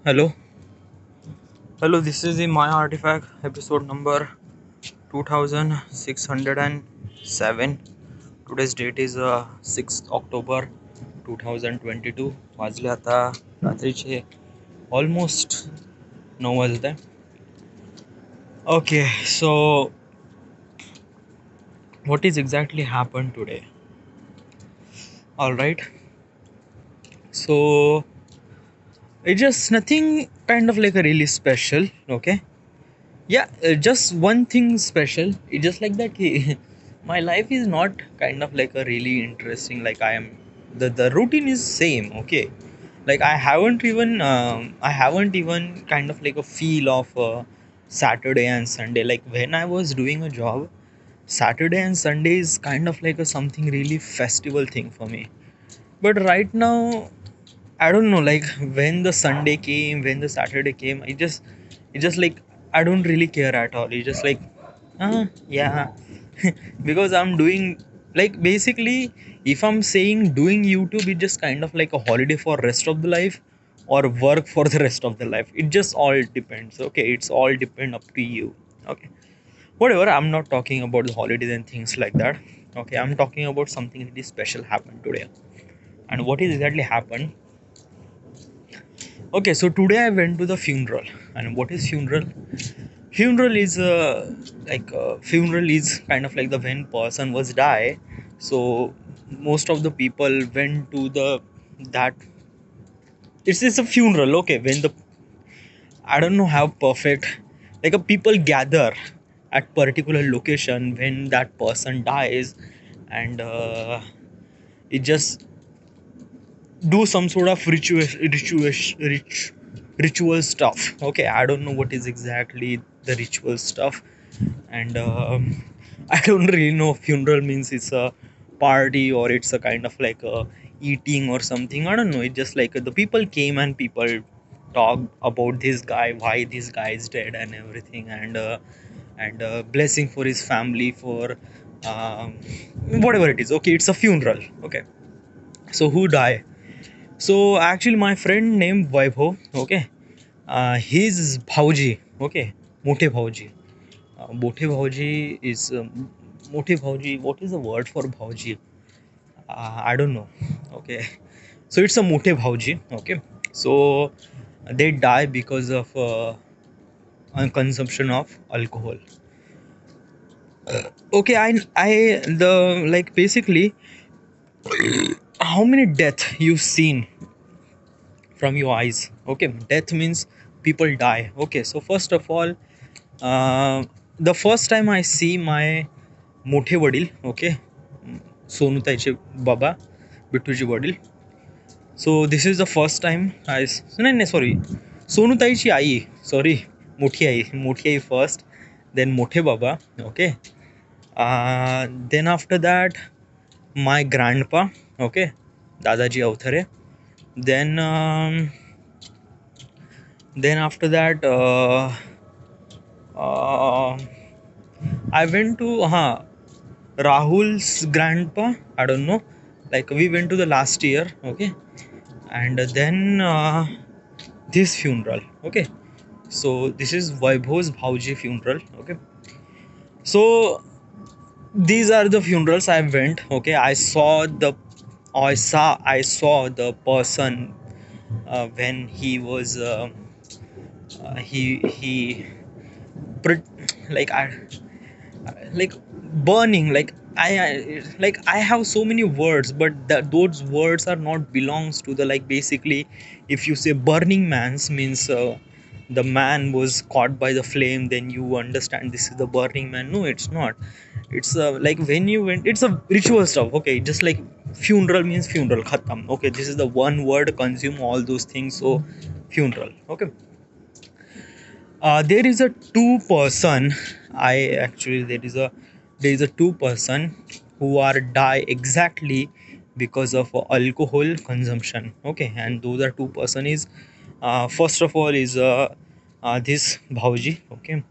Hello, hello. This is the My Artifact episode number 2607. Today's date is 6th October 2022. वाजले आता रात्रीचे almost 9 वाजत आहे. Okay, so what is exactly happened today? All right, so it's just nothing kind of like a really special. Okay, yeah, just one thing special. It's just like that my life is not kind of like a really interesting, like I am the routine is same. Okay, like I haven't even kind of like a feel of Saturday and Sunday. Like when I was doing a job, Saturday and Sunday is kind of like a something really festival thing for me. But right now, I don't know, like when the Sunday came, when the Saturday came, it just like I don't really care at all. It's just like, yeah, because I'm doing, like, basically, if I'm saying doing YouTube, it's just kind of like a holiday for rest of the life or work for the rest of the life. It just all depends. Okay, it's all depend up to you. Okay, whatever. I'm not talking about the holidays and things like that. Okay, I'm talking about something really special happened today. And what is exactly happened? Okay, so today I went to the funeral. And what is funeral? Funeral is funeral is kind of like the when person was die. So most of the people went to the that it's a funeral. Okay, when the I don't know how perfect, like a people gather at particular location when that person dies, and it just do some sort of ritual stuff. Okay, I don't know what is exactly the ritual stuff, and I don't really know if funeral means it's a party or it's a kind of like a eating or something. I don't know. It's just like the people came and people talked about this guy, why this guy is dead and everything, and blessing for his family for um, whatever it is. Okay, it's a funeral. Okay, so who die? So actually, my friend named Vaibhav, okay, his Bhauji, okay, Mote Bhauji. Mote Bhauji is Mote Bhauji. What is the word for Bhauji? I don't know. Okay, so it's a Mote Bhauji. Okay, so they die because of consumption of alcohol. Okay, I the like basically how many death you've seen from your eyes? Okay, death means people die. Okay, so first of all, the first time I see my मोठे वडील, okay, सोनूताईचे बाबा, बिट्टूचे वडील. So this is the first time I नाही नाही sorry, सोनूताईची आई, sorry, मोठी आई first, then मोठे बाबा. Okay, then after that my grandpa. Okay, दादाजी Awathare. Then then after that I went to Rahul's grandpa. I don't know, like we went to the last year. Okay, and then this funeral. Okay, so this is Vaibhav's Bhauji funeral. Okay, so these are the funerals I went. Okay, I saw the person when he was he like like burning, like I have so many words, but those words are not belongs to the, like, basically, if you say burning man's means the man was caught by the flame, then you understand this is the burning man. No, it's not. It's like when you went, it's a ritual stuff. Okay, just like funeral means funeral khatam. Okay, this is the one word consume all those things. So funeral. Okay, there is a two person. I actually there is a two person who are die exactly because of alcohol consumption. Okay, and those are two person is first of all is this Bhauji. Okay,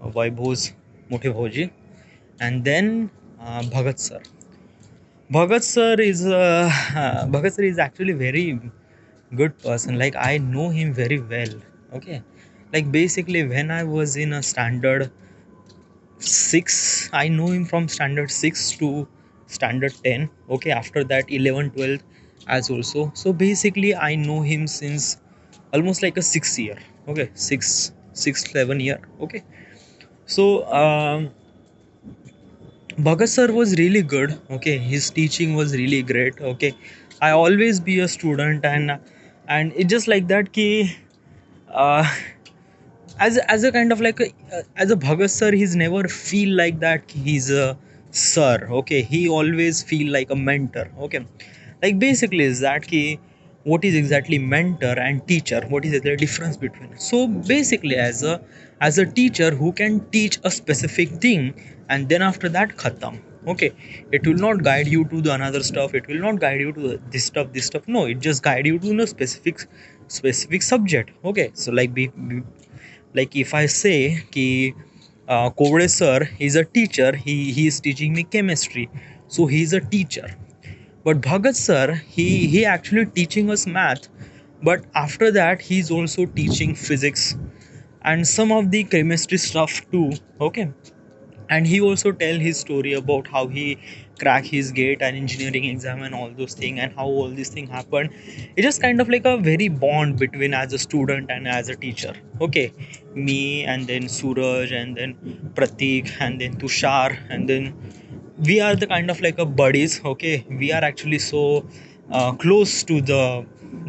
Vaibhav's Mote Bhauji, and then Bhagat sir. Bhagat sir is Bhagat sir is actually very good person. Like I know him very well. Okay. Like basically when I was in a standard 6, I know him from standard 6 to standard 10. Okay, after that 11, 12 as also. So basically I know him since almost like a 6 year. Okay, 7 year. Okay. So Bhagat sir was really good. Okay, his teaching was really great. Okay, I always be a student, and it just like that ki uh, as a kind of like as a Bhagat sir, he's never feel like that he's a sir. Okay, he always feel like a mentor. Okay, like basically is that ki what is exactly mentor and teacher, what is the difference between. So basically as a teacher who can teach a specific thing, and then after that khatam. Okay, it will not guide you to the another stuff, it will not guide you to this stuff, no, it just guide you to a specific subject. Okay, so like if I say ki Kode sir is a teacher, he is teaching me chemistry, so he is a teacher. But Bhagat sir, he actually teaching us math, but after that he's also teaching physics and some of the chemistry stuff too. Okay, and he also tell his story about how he crack his gate and engineering exam and all those things, and how all these things happened. It's just kind of like a very bond between as a student and as a teacher. Okay, me and then Suraj and then Pratik and then Tushar, and then we are the kind of like a buddies. Okay, we are actually so close to the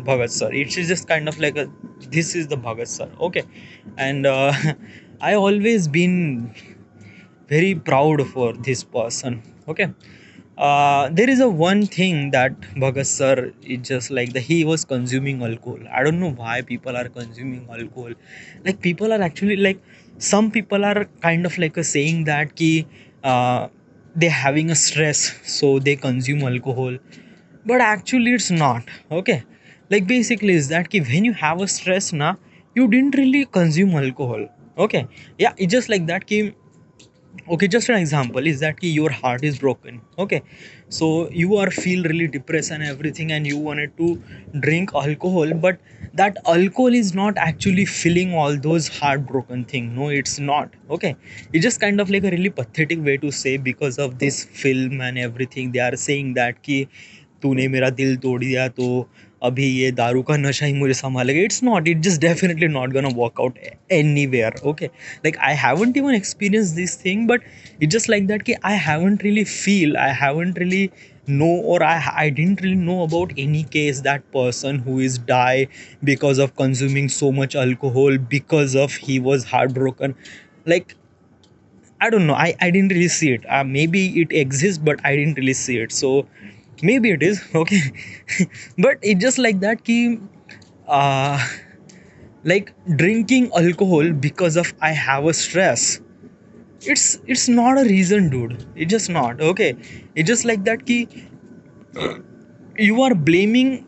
Bhagat sir. It's just kind of like a this is the Bhagat sir. Okay, and I always been very proud for this person. Okay, there is a one thing that Bhagat sir is just like the he was consuming alcohol. I don't know why people are consuming alcohol. Like people are actually like some people are kind of like a saying that ki they're having a stress, so they consume alcohol. But actually it's not. Okay, like basically is that ki when you have a stress na, you didn't really consume alcohol. Okay, yeah, it's just like that ki okay, just an example is that ki your heart is broken. Okay, so you are feel really depressed and everything, and you wanted to drink alcohol, but that alcohol is not actually filling all those heartbroken thing. No, it's not. Okay, it's just kind of like a really pathetic way to say because of this film and everything. They are saying that ki तूने मेरा दिल तोड़ दिया तो अभी ये दारू का नशा ही मुझे संभालेगा. It's not, it just definitely not gonna work out anywhere. Okay, like I haven't even experienced this thing, but it's just like that ki I haven't really feel, I haven't really know, or I didn't really know about any case that person who is die because of consuming so much alcohol because of he was heartbroken. Like I don't know. I didn't really see it. Maybe it exists, but I didn't really see it. So maybe it is okay. But it's just like that. Ki, uh, like drinking alcohol because of I have a stress. It's not a reason, dude. It's just not okay. It's just like that. Ki you are blaming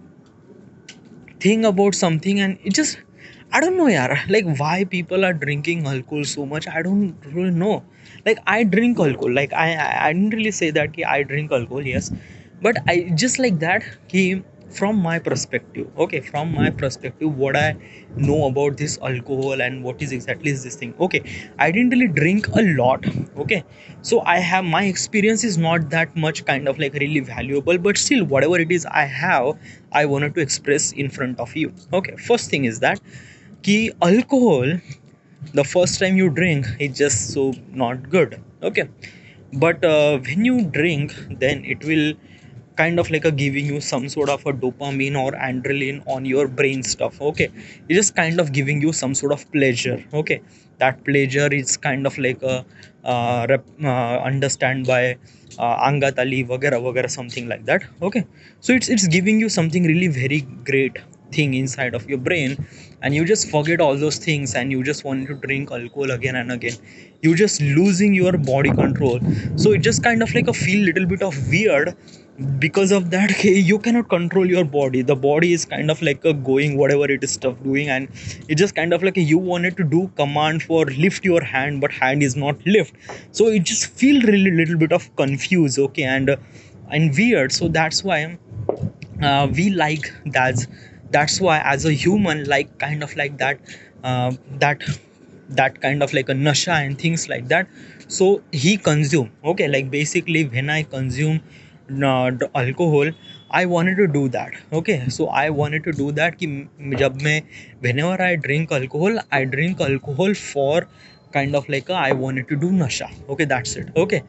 thing about something, and it just I don't know, yaar. Like why people are drinking alcohol so much, I don't really know. Like I drink alcohol, like I didn't really say that ki I drink alcohol, yes, but I just like that ki from my perspective. Okay, from my perspective, what I know about this alcohol and what is exactly is this thing. Okay, I didn't really drink a lot. Okay, so I have my experience is not that much kind of like really valuable, but still whatever it is I have, I wanted to express in front of you. Okay, first thing is that ki alcohol, the first time you drink it's just so not good. Okay, but when you drink, then it will kind of like a giving you some sort of a dopamine or adrenaline on your brain stuff. Okay, it is kind of giving you some sort of pleasure. Okay, that pleasure is kind of like a understand by angat ali vagera vagera something like that. Okay, so it's giving you something really very great thing inside of your brain, and you just forget all those things and you just want to drink alcohol again and again. You just losing your body control, so it just kind of like a feel little bit of weird. Because of that you cannot control your body, the body is kind of like a going whatever it is stuff doing, and it just kind of like you wanted to do command for lift your hand, but hand is not lift, so it just feel really little bit of confused. Okay, and weird. So that's why we like That's why as a human, like kind of like that, uh, that that kind of like a nasha and things like that. So he consume, okay, like basically when I consume the alcohol, I wanted to do that. Okay, so I wanted to do that कि जब मैं whenever I drink alcohol, I drink alcohol for kind of like I wanted to do nasha. Okay, that's it. Okay,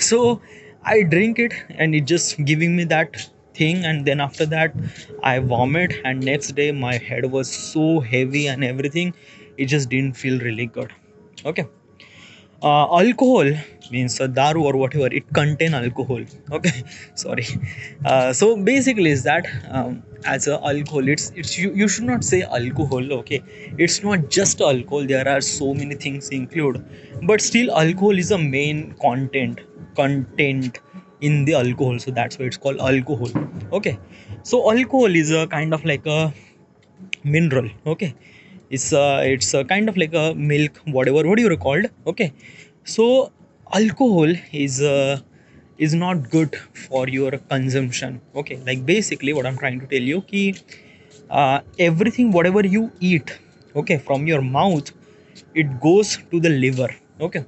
so I drink it and it just giving me that thing, and then after that I vomit, and next day my head was so heavy and everything. It just didn't feel really good. Okay, alcohol means daru or whatever, it contain alcohol. Okay, sorry. So basically is that, as a alcohol, you should not say alcohol. Okay, it's not just alcohol, there are so many things include, but still alcohol is a main content in the alcohol, so that's why it's called alcohol. Okay, so alcohol is a kind of like a mineral. Okay, it's a kind of like a milk, whatever what you called. Okay, so alcohol is not good for your consumption. Okay, like basically what I'm trying to tell you ki, everything whatever you eat, okay, from your mouth, it goes to the liver. Okay,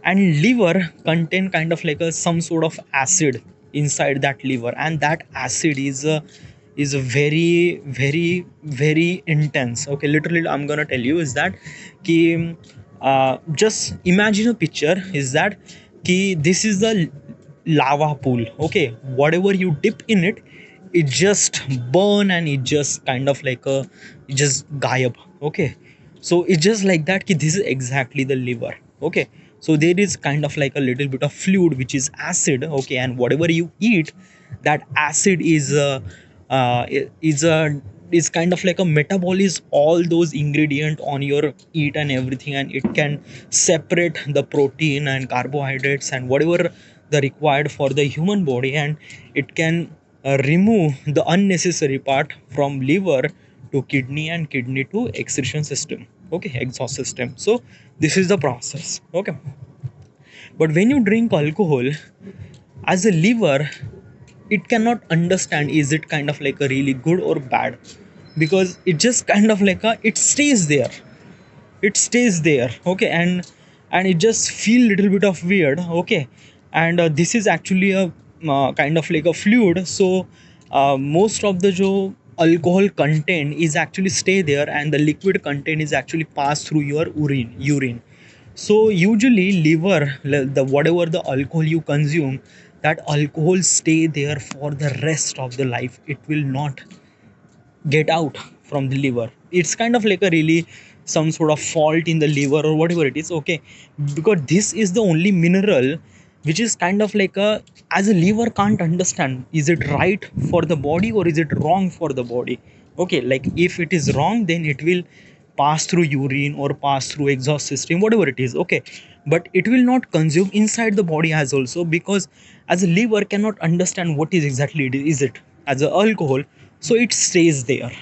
and liver contain kind of like a some sort of acid inside that liver, and that acid is a very intense. Okay, literally I'm gonna tell you is that ki, just imagine a picture is that ki this is the lava pool. Okay, whatever you dip in it, it just burn, and it just kind of like a, it just gayab. Okay, so it's just like that ki this is exactly the liver. Okay, so there is kind of like a little bit of fluid which is acid. Okay, and whatever you eat, that acid is a is kind of like a metabolism all those ingredient on your eat and everything, and it can separate the protein and carbohydrates and whatever the required for the human body, and it can remove the unnecessary part from liver to kidney, and kidney to excretion system. Okay, exhaust system. So this is the process. Okay, but when you drink alcohol, as a liver, it cannot understand is it kind of like a really good or bad, because it just kind of like a, it stays there, it stays there. Okay, and it just feel little bit of weird. Okay, and this is actually a kind of like a fluid. So most of the jo alcohol content is actually stay there, and the liquid content is actually passed through your urine. So usually liver, the whatever the alcohol you consume, that alcohol stay there for the rest of the life. It will not get out from the liver. It's kind of like a really some sort of fault in the liver or whatever it is. Okay, because this is the only mineral which is kind of like a, as a liver can't understand is it right for the body or is it wrong for the body. Okay, like if it is wrong, then it will pass through urine or pass through exhaust system, whatever it is. Okay, but it will not consume inside the body as also, because as a liver cannot understand what is exactly it is it as a alcohol. So it stays there.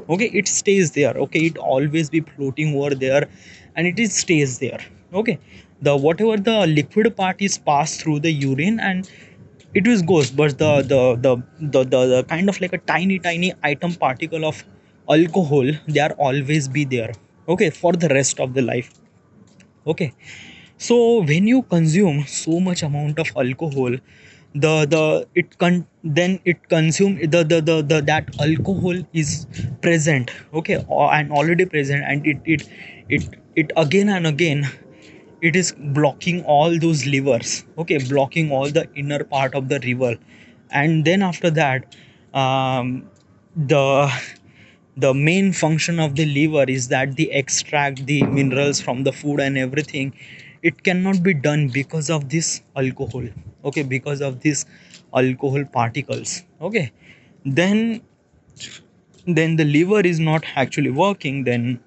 Okay, it stays there. Okay, it always be floating over there, and it is stays there. Okay, the whatever the liquid part is passed through the urine, and it is goes, but the kind of like a tiny item particle of alcohol, they are always be there. Okay, for the rest of the life. Okay, so when you consume so much amount of alcohol, the it con then it consume the that alcohol is present. Okay, and already present, and it again and again, it is blocking all those livers. Okay, blocking all the inner part of the river, and then after that, the the main function of the liver is that they extract the minerals from the food and everything. It cannot be done because of this alcohol. Okay, because of this alcohol particles. Okay, then the liver is not actually working, then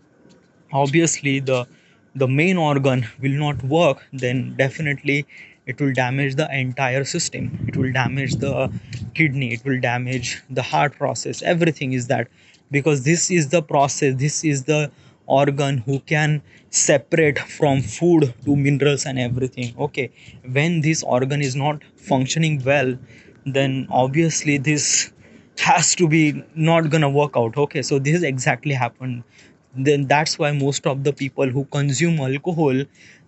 obviously the main organ will not work. Then definitely it will damage the entire system, it will damage the kidney, it will damage the heart process, everything is that, because this is the process, this is the organ who can separate from food to minerals and everything. Okay, when this organ is not functioning well, then obviously has to be not gonna work out. Okay, so this is exactly happened. Then that's why most of the people who consume alcohol,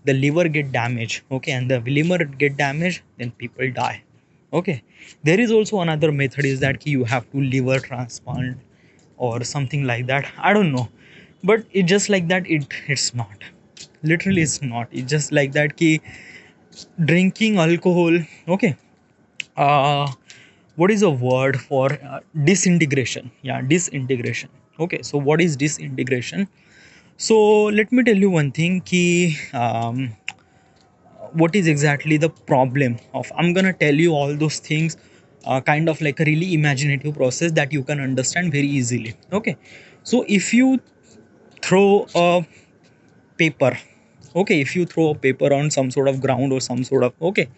the liver get damaged. Okay, and the liver get damaged, then people die. Okay, there is also another method is that you have to liver transplant or something like that. I don't know, but it just like that. It's not. Literally, it's not. It's just like that. Ki drinking alcohol. Okay, uh what is a word for disintegration? Yeah, disintegration. Okay, so what is disintegration? So let me tell you one thing ki what is exactly the problem of, I'm gonna tell you all those things, kind of like a really imaginative process that you can understand very easily. Okay, so if you throw a paper, okay, if you throw a paper on some sort of ground or some sort of, okay,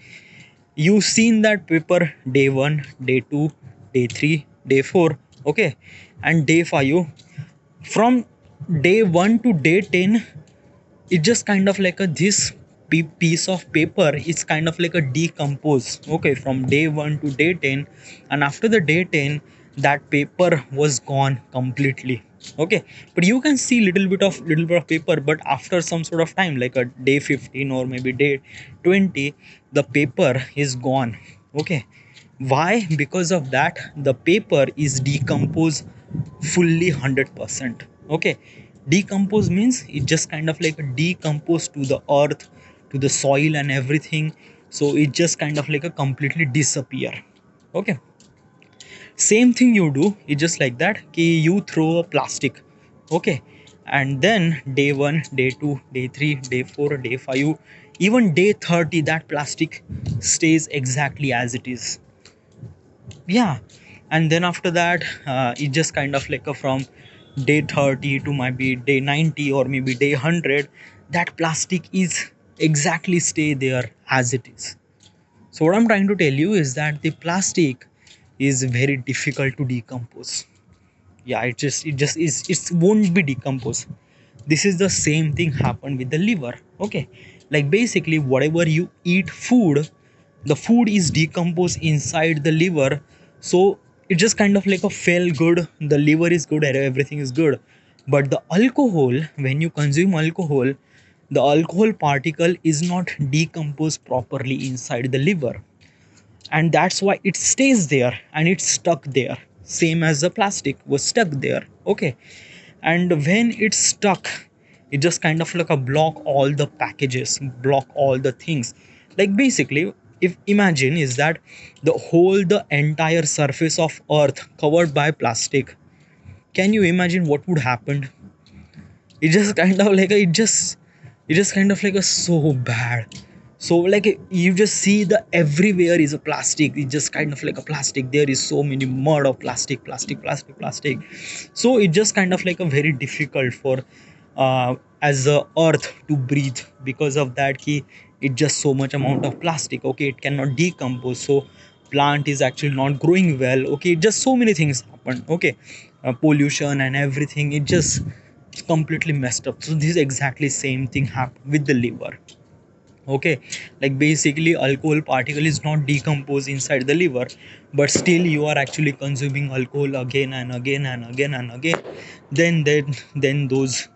you've seen that paper day 1, day 2, day 3, day 4, okay, and day 5. From day 1 to day 10, it's just kind of like a this piece of paper is kind of like a decompose, okay, from day 1 to day 10. And after the day 10, that paper was gone completely. Okay, but you can see little bit of paper, but after some sort of time like a day 15 or maybe day 20, the paper is gone. Okay, why? Because of that the paper is decomposed fully 100%. Okay, decompose means it just kind of like a decompose to the earth, to the soil and everything. So it just kind of like a completely disappear. Okay, same thing you do, it's just like that ki you throw a plastic. Okay, and then day 1, day 2, day 3, day 4, day 5, even day 30, that plastic stays exactly as it is. Yeah, and then after that it just kind of like a from day 30 to maybe day 90 or maybe day 100, that plastic is exactly stay there as it is. So what I'm trying to tell you is that the plastic is very difficult to decompose. Yeah, it just is, it won't be decomposed. This is the same thing happened with the liver. Okay, like basically whatever you eat food, the food is decomposed inside the liver. So it just kind of like a feel good, the liver is good and everything is good. But the alcohol, when you consume alcohol, the alcohol particle is not decomposed properly inside the liver, and that's why it stays there and it's stuck there, same as the plastic was stuck there. Okay, and when it's stuck, it just kind of like a block all the packages, block all the things. Like basically, if imagine is that the entire surface of earth covered by plastic, can you imagine what would happen? It just kind of like it just kind of like a so bad. So like you just see the everywhere is a plastic, it's just kind of like a plastic, there is so many mud of plastic. So it just kind of like a very difficult for as a earth to breathe, because of that key, it just so much amount of plastic. Okay, it cannot decompose, so plant is actually not growing well. Okay, just so many things happen. Okay, pollution and everything, it just completely messed up. So this is exactly same thing happened with the liver. Okay, like basically alcohol particle is not decomposed inside the liver, but still you are actually consuming alcohol again and again and again and again. Then those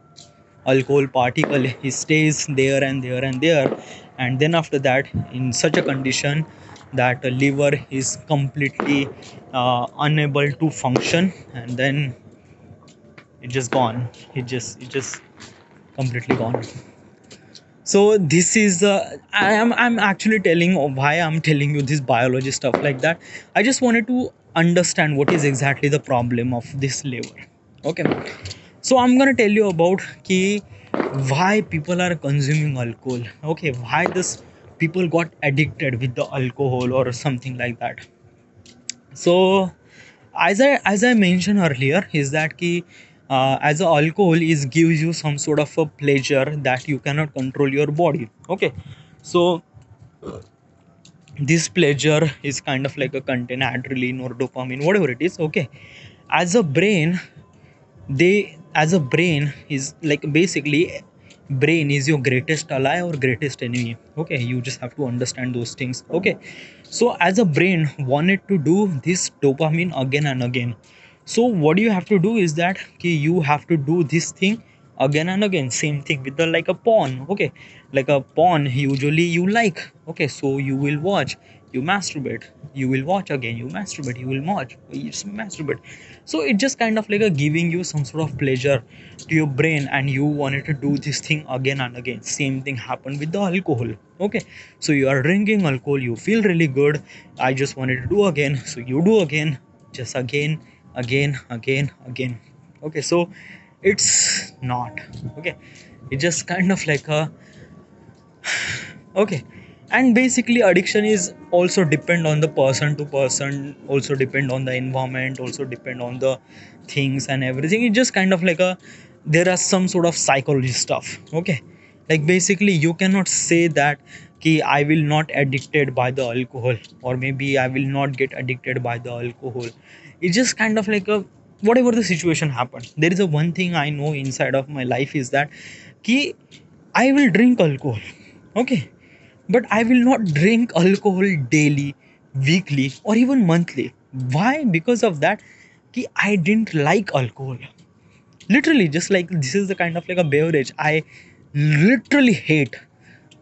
alcohol particle, it stays there and there and there. And then after that, in such a condition that the liver is completely unable to function, and then it just gone, it just completely gone. So this is I'm actually telling why I'm telling you this biology stuff like that. I just wanted to understand what is exactly the problem of this liver. Okay, so I'm gonna tell you about ki why people are consuming alcohol. Okay, why this people got addicted with the alcohol or something like that. So as I mentioned earlier is that ki as a alcohol is gives you some sort of a pleasure that you cannot control your body. Okay, so this pleasure is kind of like a contain adrenaline or dopamine, whatever it is. Okay, as a brain, as a brain is like basically brain is your greatest ally or greatest enemy. Okay, you just have to understand those things. Okay, So as a brain wanted to do this dopamine again and again. So what you have to do is that you have to do this thing again and again. Same thing with the like a porn. Okay, like a porn usually you like. Okay, so you will watch, you masturbate, you will watch again, you masturbate, you will watch, you masturbate. So it just kind of like a giving you some sort of pleasure to your brain, and you wanted to do this thing again and again. Same thing happened with the alcohol. Okay, so you are drinking alcohol, you feel really good, I just wanted to do again, so you do again, just again, again. Okay, so it's not okay, it's just kind of like a okay. And basically addiction is also depend on the person to person, also depend on the environment, also depend on the things and everything. It just kind of like a, there are some sort of psychology stuff. Okay, like basically you cannot say that ki I will not addicted by the alcohol, or maybe I will not get addicted by the alcohol. It's just kind of like a, whatever the situation happens. There is a one thing I know inside of my life is that ki I will drink alcohol. Okay, but I will not drink alcohol daily, weekly, or even monthly. Why? Because of that, ki I didn't like alcohol. Literally, just like this is the kind of like a beverage I literally hate.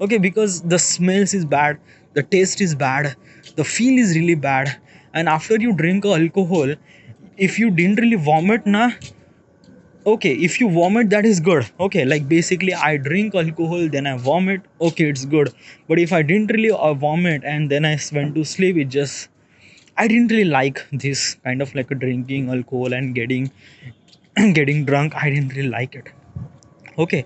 Okay, because the smells is bad, the taste is bad, the feel is really bad, and after you drink alcohol, if you didn't really vomit, na, okay, if you vomit, that is good. Okay, like basically I drink alcohol, then I vomit, okay, it's good. But if I didn't really vomit and then I went to sleep, it just, I didn't really like this kind of like a drinking alcohol and getting getting drunk. I didn't really like it. Okay,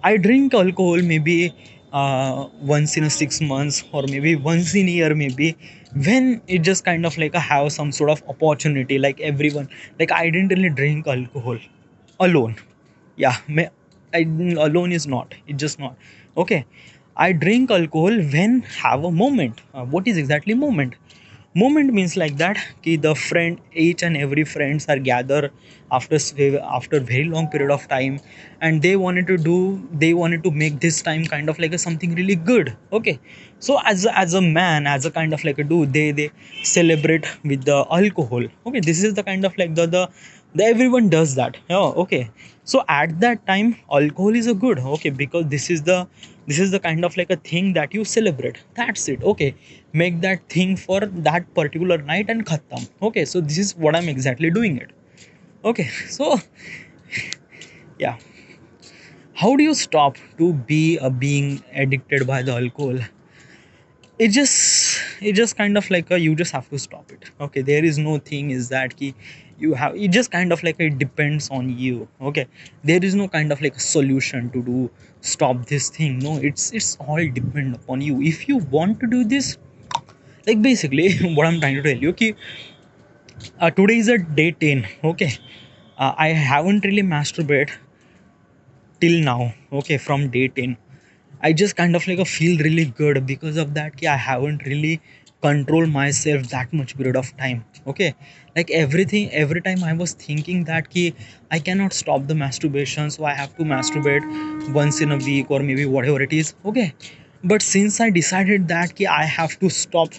I drink alcohol maybe once in a 6 months, or maybe once in a year, maybe when it just kind of like a have some sort of opportunity, like everyone. Like I didn't really drink alcohol alone. Yeah, I, alone is not, it's just not. Okay, I drink alcohol when have a moment. What is exactly moment? Moment means like that ki the friend, each and every friends are gather after after very long period of time, and they wanted to do, they wanted to make this time kind of like a something really good. Okay, so as a man, as a kind of like a dude, they celebrate with the alcohol. Okay, this is the kind of like the everyone does that. Oh, okay, so at that time alcohol is a good. Okay, because this is the kind of like a thing that you celebrate, that's it. Okay, make that thing for that particular night and khatam. Okay, so this is what I'm exactly doing it. Okay, so yeah, how do you stop to be a being addicted by the alcohol? It just kind of like a, you just have to stop it. Okay, there is no thing is that key, you have, it just kind of like it depends on you. Okay, there is no kind of like a solution to do stop this thing. No, it's all depend upon you. If you want to do this, like basically what I'm trying to tell you ki, today is a day 10. Okay, I haven't really masturbate till now. Okay, from day 10 I just kind of like a feel really good because of that ki I haven't really control myself that much period of time. Okay, like everything, every time I was thinking that ki I cannot stop the masturbation, so I have to masturbate once in a week or maybe whatever it is. Okay, but since I decided that ki I have to stop,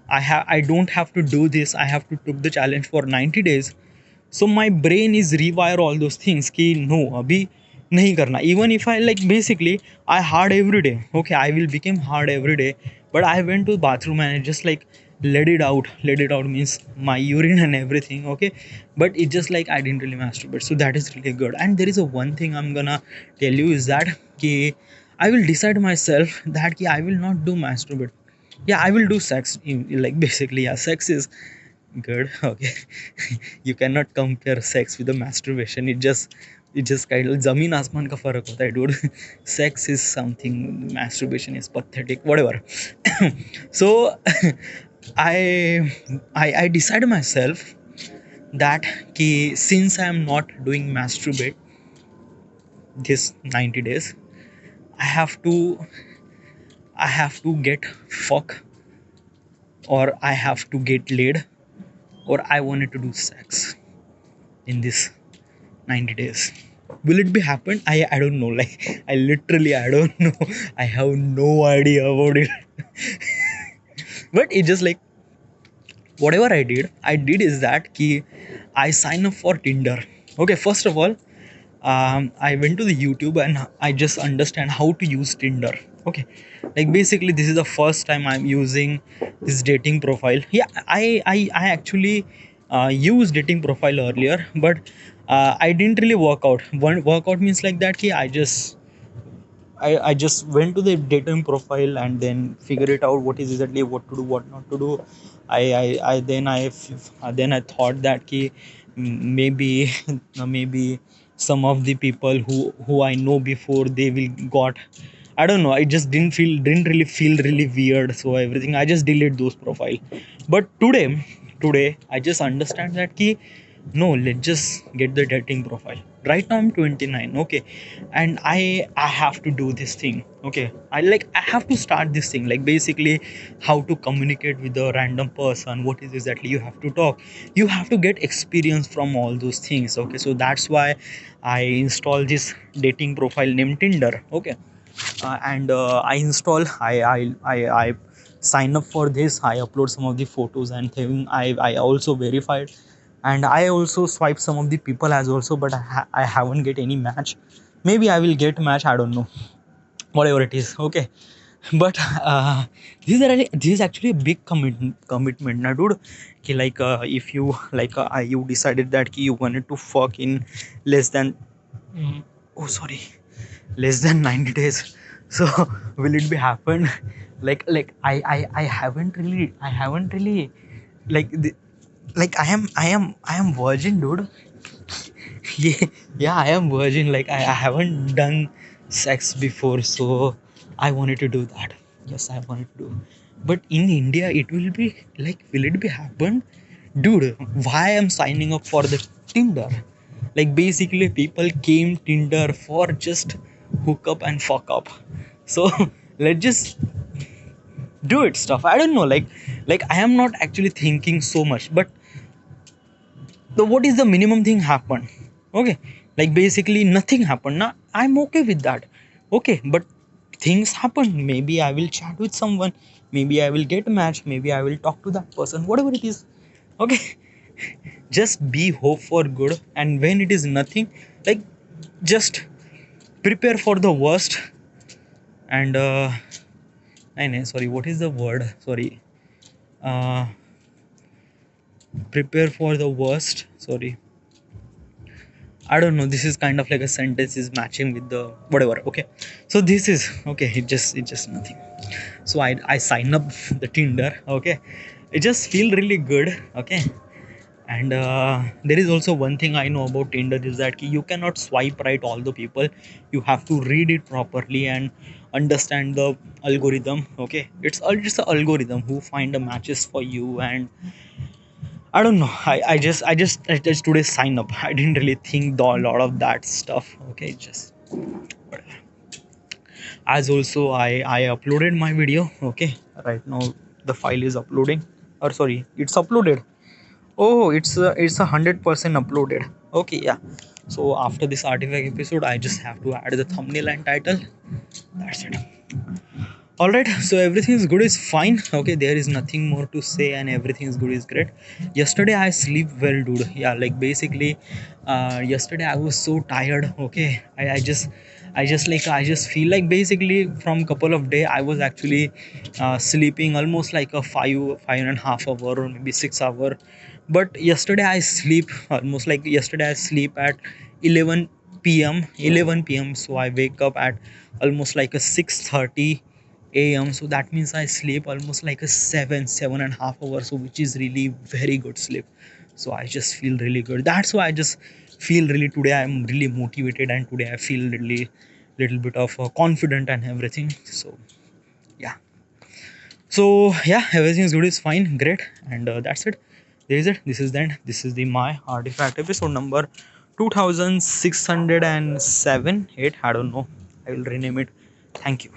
I don't have to do this, I have to took the challenge for 90 days. So my brain is rewire all those things कि no अभी नहीं करना. Even if I like basically I hard every day. Okay, I will become hard every day, but I went to the bathroom and I just like let it out means my urine and everything. Okay, but it just like I didn't really masturbate, so that is really good. And there is a one thing I'm gonna tell you is that कि I will decide myself that कि I will not do masturbate. Yeah, I will do sex. Like basically, yeah, sex is good. Okay, you cannot compare sex with the masturbation. It just kind of zameen asman ka farak hota hai, dude. Sex is something, masturbation is pathetic, whatever. So I decided myself that ki since I am not doing masturbate this 90 days, I have to I have to get fuck, or I have to get laid, or I wanted to do sex in this 90 days. Will it be happen? I don't know. Like I literally I don't know. I have no idea about it. But it just like whatever I did is that ki I sign up for Tinder. Okay, first of all, I went to the YouTube and I just understand how to use Tinder. Okay, like basically this is the first time I'm using this dating profile. Yeah, I actually used dating profile earlier, but I didn't really work out. One workout means like that. Ki I just went to the dating profile and then figure it out what is exactly what to do, what not to do. Then I thought that ki maybe maybe some of the people who I know before they will got. I don't know. I just didn't really feel really weird. So everything I just delete those profile. But today I just understand that ki no, let's just get the dating profile. Right now I'm 29, okay, and I have to do this thing, okay. I have to start this thing, like basically how to communicate with a random person, what is exactly you have to talk, you have to get experience from all those things, okay. So that's why I install this dating profile named Tinder, okay. And I install, I sign up for this. I upload some of the photos and thing. I also verified, and I also swipe some of the people as also, but I haven't get any match. Maybe I will get match. I don't know. Whatever it is, okay. But this is actually a big commitment, now, dude. Okay, like if you like you decided that you wanted to fuck in less than oh sorry less than 90 days, so will it be happen? I haven't really like like I am virgin, dude. Yeah, yeah, I am virgin, like I haven't done sex before, so I wanted to do that. Yes, I wanted to do, but in India it will be like, will it be happen, dude? Why I'm signing up for the Tinder? Like basically people came Tinder for just hook up and fuck up. So let's just do it stuff. I don't know, like I am not actually thinking so much, but the what is the minimum thing happen, okay. Like basically nothing happened now, I'm okay with that, okay. But things happen, maybe I will chat with someone, maybe I will get a match, maybe I will talk to that person, whatever it is, okay. Just be hope for good, and when it is nothing, like just prepare for the worst. And sorry, what is the word, sorry, uh prepare for the worst, sorry, I don't know. This is kind of like a sentence is matching with the whatever. Okay, so this is okay. It just nothing. So I sign up the Tinder. Okay, it just feel really good. Okay, and there is also one thing I know about Tinder is that you cannot swipe right all the people. You have to read it properly and understand the algorithm. Okay, it's an algorithm who find the matches for you, and I don't know. I just today sign up. I didn't really think a lot of that stuff. Okay, just as also I uploaded my video. Okay, right now the file is uploading. Or sorry, it's uploaded. Oh, it's 100% uploaded. Okay, yeah. So after this artifact episode, I just have to add the thumbnail and title. That's it. All right, so everything is good, is fine, okay. There is nothing more to say, and everything is good, is great. Yesterday I sleep well, dude. Yeah, like basically yesterday I was so tired, okay. I just feel like basically from couple of day I was actually sleeping almost like a five and a half hour or maybe 6 hour. But yesterday I sleep almost like yesterday I sleep at 11 p.m. So I wake up at almost like a 6:30 a.m. So that means I sleep almost like a 7.5 hours, so which is really very good sleep. So I just feel really good. That's why I just feel really today I'm really motivated, and today I feel really little bit of confident and everything. So yeah. So yeah, everything is good, is fine, great, and that's it. There is it. This is then. This is the my artifact episode number 2607 8. I don't know. I will rename it. Thank you.